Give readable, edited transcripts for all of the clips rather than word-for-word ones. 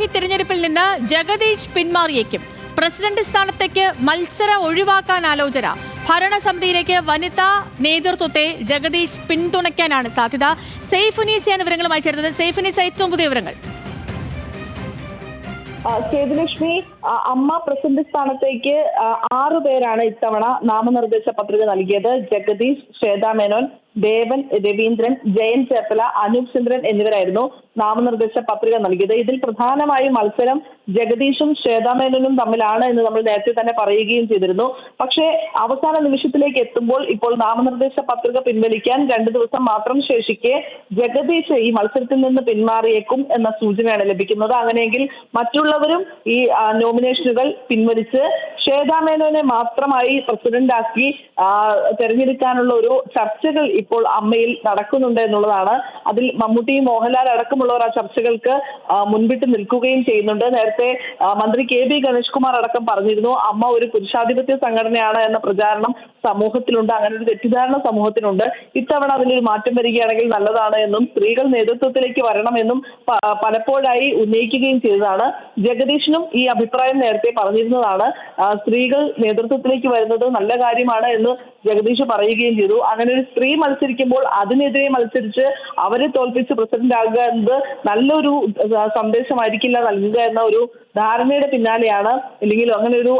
ഭാരവാഹി തിരഞ്ഞെടുപ്പിൽ നിന്ന് ജഗദീഷ് പിന്മാറിയേക്കും. പ്രസിഡന്റ് സ്ഥാനത്തേക്ക് മത്സരം ഒഴിവാക്കാൻ ആലോചന. ഭരണസമിതിയിലേക്ക് വനിതാ നേതൃത്വത്തെ ജഗദീഷ് പിന്തുണയ്ക്കാനാണ് സാധ്യത. സൈഫുനീസയാണ് വിവരങ്ങളുമായി ചേർന്നത്. സൈഫുനീസ, ഏറ്റവും പുതിയ വിവരങ്ങൾ. സേതുലക്ഷ്മി, അമ്മ പ്രസിഡന്റ് സ്ഥാനത്തേക്ക് 6 പേരാണ് ഇത്തവണ നാമനിർദ്ദേശ പത്രിക നൽകിയത്. ജഗദീഷ്, ശ്വേതാ മേനോൻ, ദേവൻ, രവീന്ദ്രൻ, ജയൻ ചേർത്തല, അനൂപ് ചന്ദ്രൻ എന്നിവരായിരുന്നു നാമനിർദ്ദേശ പത്രിക നൽകിയത്. ഇതിൽ പ്രധാനമായും മത്സരം ജഗദീഷും ശ്വേതാ മേനോനും തമ്മിലാണ് എന്ന് നമ്മൾ നേരത്തെ തന്നെ പറയുകയും ചെയ്തിരുന്നു. പക്ഷേ അവസാന നിമിഷത്തിലേക്ക് എത്തുമ്പോൾ ഇപ്പോൾ നാമനിർദ്ദേശ പത്രിക പിൻവലിക്കാൻ 2 ദിവസം മാത്രം ശേഷിക്കെ ജഗദീഷ് ഈ മത്സരത്തിൽ നിന്ന് പിന്മാറിയേക്കും എന്ന സൂചനയാണ് ലഭിക്കുന്നത്. അങ്ങനെയെങ്കിൽ മറ്റുള്ളവരും ഈ നോമിനേഷനുകൾ പിൻവലിച്ച് ശ്വേതാ മേനോനെ മാത്രമായി പ്രസിഡന്റാക്കി തെരഞ്ഞെടുക്കാനുള്ള ഒരു ചർച്ചകൾ ഇപ്പോൾ അമ്മയിൽ നടക്കുന്നുണ്ട് എന്നുള്ളതാണ്. അതിൽ മമ്മൂട്ടിയും മോഹൻലാൽ അടക്കമുള്ളവർ ആ ചർച്ചകൾക്ക് മുൻപിട്ട് നിൽക്കുകയും ചെയ്യുന്നുണ്ട്. നേരത്തെ മന്ത്രി KB ഗണേഷ് കുമാർ അടക്കം പറഞ്ഞിരുന്നു, അമ്മ ഒരു പുരുഷാധിപത്യ സംഘടനയാണ് എന്ന പ്രചാരണം സമൂഹത്തിലുണ്ട്, അങ്ങനെ ഒരു തെറ്റിദ്ധാരണ സമൂഹത്തിനുണ്ട്. ഇത്തവണ അതിലൊരു മാറ്റം വരികയാണെങ്കിൽ നല്ലതാണ് എന്നും സ്ത്രീകൾ നേതൃത്വത്തിലേക്ക് വരണമെന്നും പലപ്പോഴായി ഉന്നയിക്കുകയും ചെയ്തതാണ്. ജഗദീഷിനും ഈ അഭിപ്രായം നേരത്തെ പറഞ്ഞിരുന്നതാണ്. സ്ത്രീകൾ നേതൃത്വത്തിലേക്ക് വരുന്നത് നല്ല കാര്യമാണ് എന്ന് ജഗദീഷ് പറയുകയും ചെയ്തു. അങ്ങനെ ഒരു സ്ത്രീ മത്സരിക്കുമ്പോൾ അതിനെതിരെ മത്സരിച്ച് അവരെ തോൽപ്പിച്ച് പ്രസിഡന്റ് ആകുക എന്നത് നല്ലൊരു സന്ദേശമായിരിക്കില്ല നൽകുക എന്ന ഒരു ധാരണയുടെ പിന്നാലെയാണ്, അല്ലെങ്കിൽ അങ്ങനെ ഒരു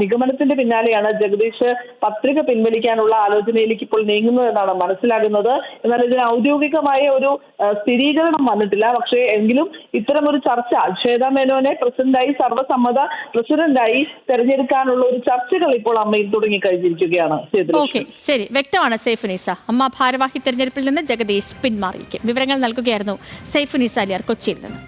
നിഗമനത്തിന്റെ പിന്നാലെയാണ് ജഗദീഷ് പത്രിക പിൻവലിക്കാനുള്ള ആലോചനയിലേക്ക് ഇപ്പോൾ നീങ്ങുന്നത് എന്നാണ് മനസ്സിലാകുന്നത്. എന്നാൽ ഇതിന് ഔദ്യോഗികമായ ഒരു സ്ഥിരീകരണം വന്നിട്ടില്ല. പക്ഷേ എങ്കിലും ഇത്തരം ഒരു ചർച്ച, ശ്വേതാ മേനോനെ പ്രസിഡന്റായി സർവ്വസമ്മത പ്രസിഡന്റായി തെരഞ്ഞെടുക്കാനുള്ള ഒരു ചർച്ചകൾ ഇപ്പോൾ അമ്മയിൽ തുടങ്ങിക്കഴിഞ്ഞിരിക്കുകയാണ്. ശരി, വ്യക്തമാണ് സൈഫുനീസ. അമ്മ ഭാരവാഹി തെരഞ്ഞെടുപ്പിൽ നിന്ന് ജഗദീഷ് പിന്മാറിയിരിക്കും. വിവരങ്ങൾ നൽകുകയായിരുന്നു സൈഫുനീസ അലിയാർ കൊച്ചിയിൽ നിന്ന്.